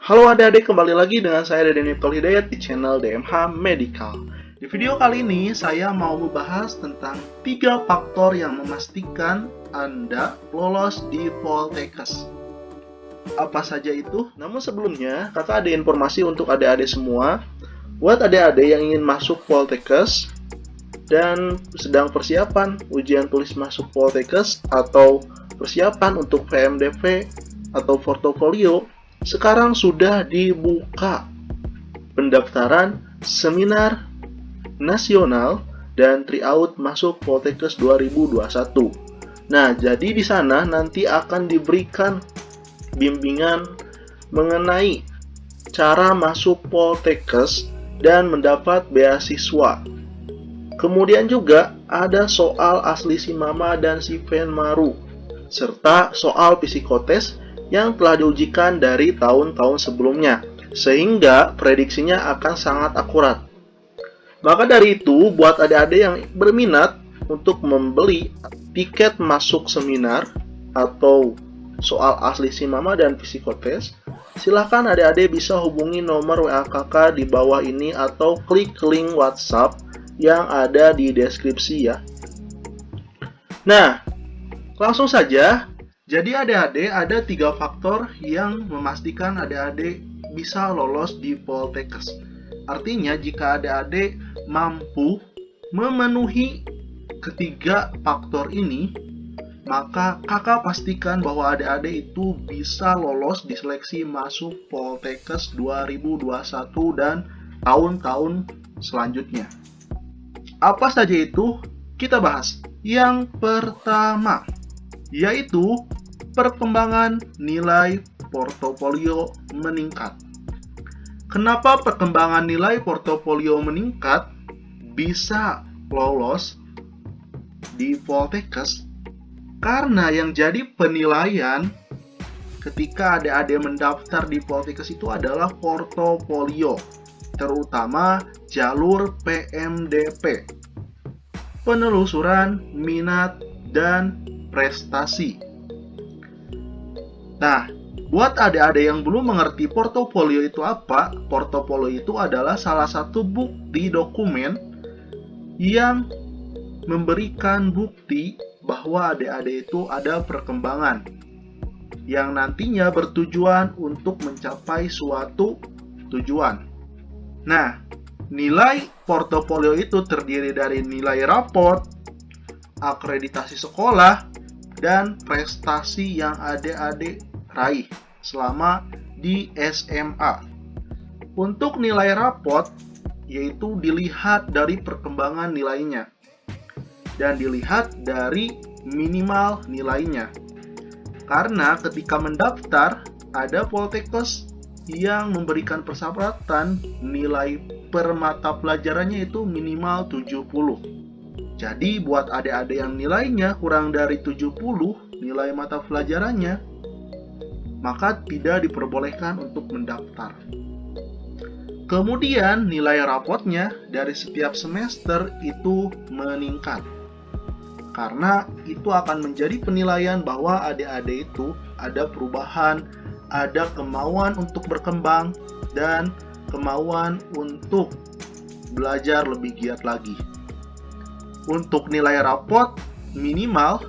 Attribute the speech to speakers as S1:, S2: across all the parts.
S1: Halo adik-adik, kembali lagi dengan saya Deden Niptol Hidayat di channel DMH Medical. Di video kali ini saya mau membahas tentang 3 faktor yang memastikan Anda lolos di Poltekkes. Apa saja itu? Namun sebelumnya, kakak ada informasi untuk adik-adik semua. Buat adik-adik yang ingin masuk Poltekkes dan sedang persiapan ujian tulis masuk Poltekkes atau persiapan untuk PMDP atau portofolio, sekarang sudah dibuka pendaftaran seminar nasional dan tryout masuk Poltekkes 2021. Nah, jadi di sana nanti akan diberikan bimbingan mengenai cara masuk Poltekkes dan mendapat beasiswa. Kemudian juga ada soal asli si Mama dan si Venmaru, serta soal psikotes yang telah diujikan dari tahun-tahun sebelumnya, sehingga prediksinya akan sangat akurat. Maka dari itu, buat adik-adik yang berminat untuk membeli tiket masuk seminar atau soal asli si Mama dan psikotes, silahkan adik-adik bisa hubungi nomor WA kakak di bawah ini atau klik link WhatsApp yang ada di deskripsi ya. Nah, langsung saja. Jadi adik-adik ada 3 faktor yang memastikan adik-adik bisa lolos di Poltekkes. Artinya jika adik-adik mampu memenuhi ketiga faktor ini, maka kakak pastikan bahwa adik-adik itu bisa lolos di seleksi masuk Poltekkes 2021 dan tahun-tahun selanjutnya. Apa saja itu? Kita bahas. Yang pertama, yaitu perkembangan nilai portofolio meningkat. Kenapa perkembangan nilai portofolio meningkat bisa lolos di Poltekkes? Karena yang jadi penilaian ketika adik-adik mendaftar di Poltekkes itu adalah portofolio, terutama jalur PMDP, penelusuran minat dan prestasi. Nah, buat adik-adik yang belum mengerti portofolio itu apa, portofolio itu adalah salah satu bukti dokumen yang memberikan bukti bahwa adik-adik itu ada perkembangan yang nantinya bertujuan untuk mencapai suatu tujuan. Nah, nilai portofolio itu terdiri dari nilai raport, akreditasi sekolah, dan prestasi yang adik-adik raih selama di SMA. Untuk nilai raport, yaitu dilihat dari perkembangan nilainya dan dilihat dari minimal nilainya. Karena ketika mendaftar, ada Poltekkes yang memberikan persyaratan nilai per mata pelajarannya itu minimal 70. Jadi buat adik-adik yang nilainya kurang dari 70 nilai mata pelajarannya, maka tidak diperbolehkan untuk mendaftar. Kemudian nilai rapotnya dari setiap semester itu meningkat. Karena itu akan menjadi penilaian bahwa adik-adik itu ada perubahan, ada kemauan untuk berkembang, dan kemauan untuk belajar lebih giat lagi. Untuk nilai raport minimal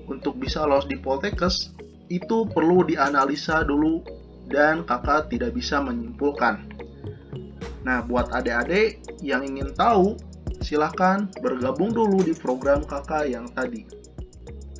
S1: untuk bisa lolos di Poltekkes itu perlu dianalisa dulu dan kakak tidak bisa menyimpulkan. Nah, buat adik-adik yang ingin tahu, silahkan bergabung dulu di program kakak yang tadi.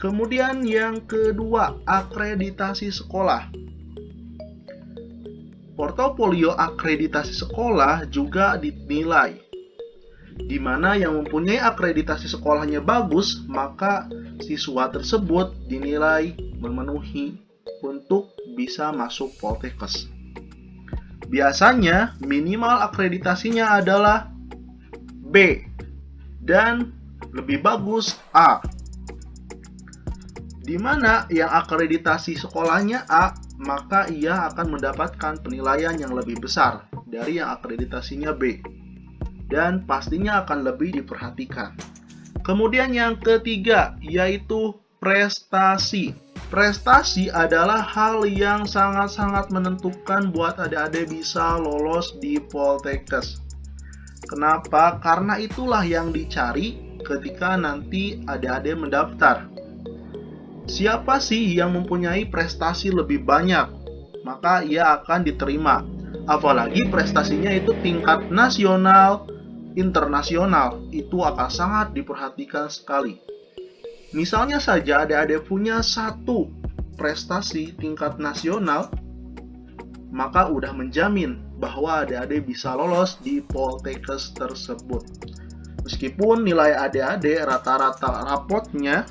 S1: Kemudian yang kedua, akreditasi sekolah. Portofolio akreditasi sekolah juga dinilai, di mana yang mempunyai akreditasi sekolahnya bagus, maka siswa tersebut dinilai memenuhi untuk bisa masuk Poltekkes. Biasanya minimal akreditasinya adalah B dan lebih bagus A. Di mana yang akreditasi sekolahnya A, maka ia akan mendapatkan penilaian yang lebih besar dari yang akreditasinya B. Dan pastinya akan lebih diperhatikan. Kemudian yang ketiga, yaitu prestasi. Prestasi adalah hal yang sangat-sangat menentukan buat adik-adik bisa lolos di Poltekkes. Kenapa? Karena itulah yang dicari ketika nanti adik-adik mendaftar. Siapa sih yang mempunyai prestasi lebih banyak? Maka ia akan diterima. Apalagi prestasinya itu tingkat nasional, internasional, itu akan sangat diperhatikan sekali. Misalnya saja adik-adik punya satu prestasi tingkat nasional, maka udah menjamin bahwa adik-adik bisa lolos di Poltekkes tersebut. Meskipun nilai adik-adik rata-rata rapotnya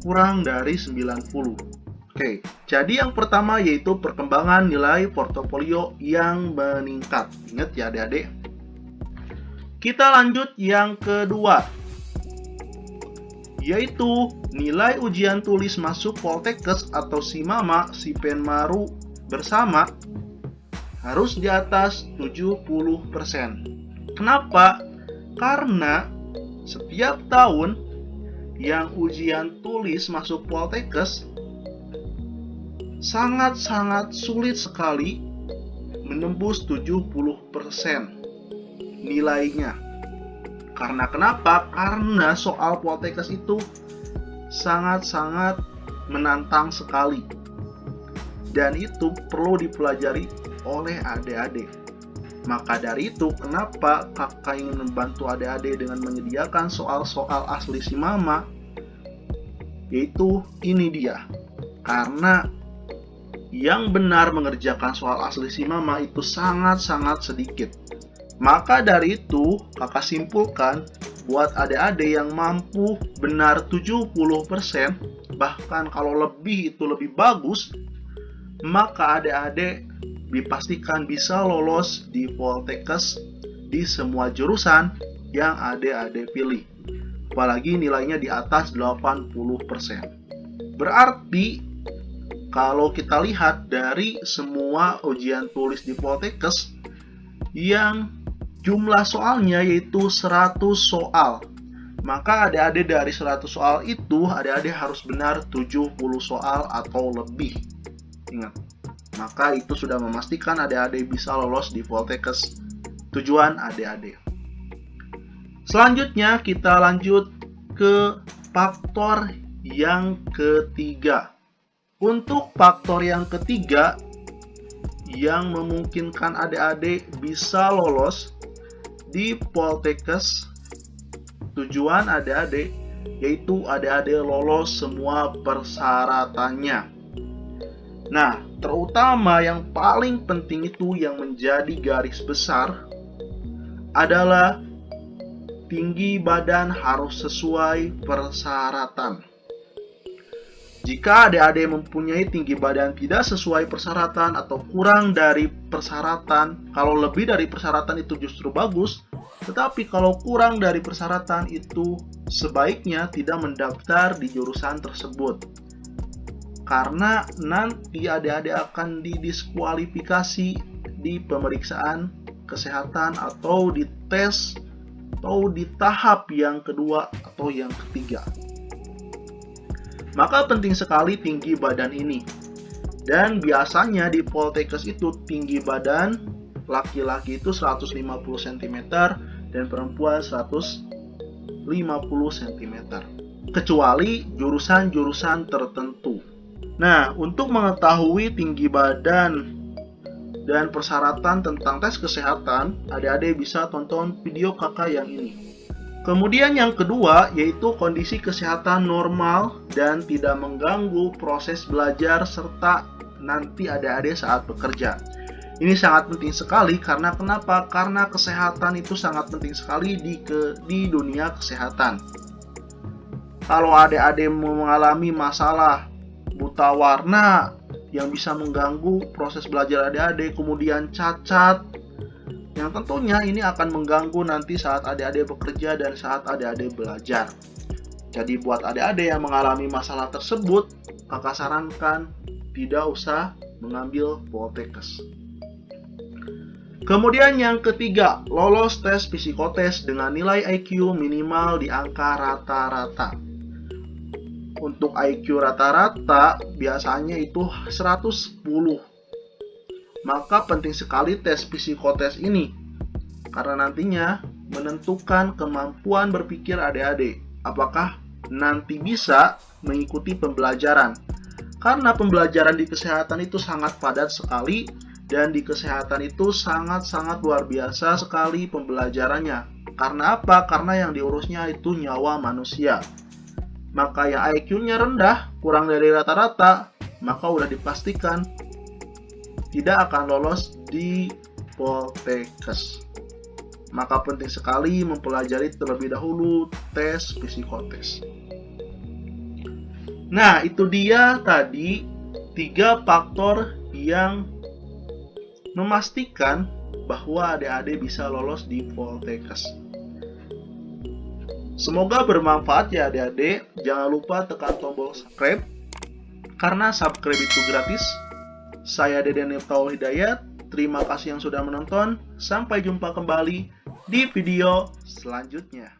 S1: kurang dari 90. Oke, jadi yang pertama yaitu perkembangan nilai portofolio yang meningkat. Ingat ya adik-adik. Kita lanjut yang kedua, yaitu nilai ujian tulis masuk Poltekkes atau SIMAMA, SIPENMARU bersama harus di atas 70%. Kenapa? Karena setiap tahun yang ujian tulis masuk Poltekkes sangat-sangat sulit sekali menembus 70% nilainya. Karena kenapa? Karena soal Poltekkes itu sangat-sangat menantang sekali. Dan itu perlu dipelajari oleh adik-adik. Maka dari itu, kenapa kakak ingin membantu adik-adik dengan menyediakan soal-soal asli SIMAMA? Yaitu ini dia. Karena yang benar mengerjakan soal asli SIMAMA itu sangat-sangat sedikit. Maka dari itu, kakak simpulkan buat adik-adik yang mampu benar 70%, bahkan kalau lebih itu lebih bagus, maka adik-adik dipastikan bisa lolos di Poltekkes di semua jurusan yang adik-adik pilih. Apalagi nilainya di atas 80%. Berarti kalau kita lihat dari semua ujian tulis di Poltekkes yang jumlah soalnya yaitu 100 soal. Maka adik-adik dari 100 soal itu, adik-adik harus benar 70 soal atau lebih. Ingat, maka itu sudah memastikan adik-adik bisa lolos di Poltekkes tujuan adik-adik. Selanjutnya kita lanjut ke faktor yang ketiga. Untuk faktor yang ketiga yang memungkinkan adik-adik bisa lolos di Poltekkes tujuan adik-adik, yaitu adik-adik lolos semua persyaratannya. Nah, terutama yang paling penting itu yang menjadi garis besar adalah tinggi badan harus sesuai persyaratan. Jika adik-adik mempunyai tinggi badan tidak sesuai persyaratan atau kurang dari persyaratan, kalau lebih dari persyaratan itu justru bagus, tetapi kalau kurang dari persyaratan itu sebaiknya tidak mendaftar di jurusan tersebut. Karena nanti adik-adik akan didiskualifikasi di pemeriksaan kesehatan atau di tes atau di tahap yang kedua atau yang ketiga. Maka penting sekali tinggi badan ini. Dan biasanya di Poltekkes itu tinggi badan laki-laki itu 150 cm dan perempuan 150 cm. Kecuali jurusan-jurusan tertentu. Nah, untuk mengetahui tinggi badan dan persyaratan tentang tes kesehatan, adik-adik bisa tonton video kakak yang ini. Kemudian yang kedua yaitu kondisi kesehatan normal dan tidak mengganggu proses belajar serta nanti adik-adik saat bekerja. Ini sangat penting sekali karena kenapa? Karena kesehatan itu sangat penting sekali di dunia kesehatan. Kalau adik-adik mengalami masalah buta warna yang bisa mengganggu proses belajar adik-adik, kemudian cacat, yang tentunya ini akan mengganggu nanti saat adik-adik bekerja dan saat adik-adik belajar. Jadi buat adik-adik yang mengalami masalah tersebut, kakak sarankan tidak usah mengambil Poltekkes. Kemudian yang ketiga, lolos tes psikotes dengan nilai IQ minimal di angka rata-rata. Untuk IQ rata-rata biasanya itu 110. Maka penting sekali tes psikotes ini, karena nantinya menentukan kemampuan berpikir adik-adik. Apakah nanti bisa mengikuti pembelajaran. Karena pembelajaran di kesehatan itu sangat padat sekali, dan di kesehatan itu sangat-sangat luar biasa sekali pembelajarannya. Karena apa? Karena yang diurusnya itu nyawa manusia. Maka yang IQ-nya rendah, kurang dari rata-rata, maka udah dipastikan tidak akan lolos di Poltekkes. Maka penting sekali mempelajari terlebih dahulu tes psikotes. Nah, itu dia tadi 3 faktor yang memastikan bahwa adik-adik bisa lolos di Poltekkes. Semoga bermanfaat ya adik-adik. Jangan lupa tekan tombol subscribe, karena subscribe itu gratis. Saya Deden Niptaul Hidayat. Terima kasih yang sudah menonton. Sampai jumpa kembali di video selanjutnya.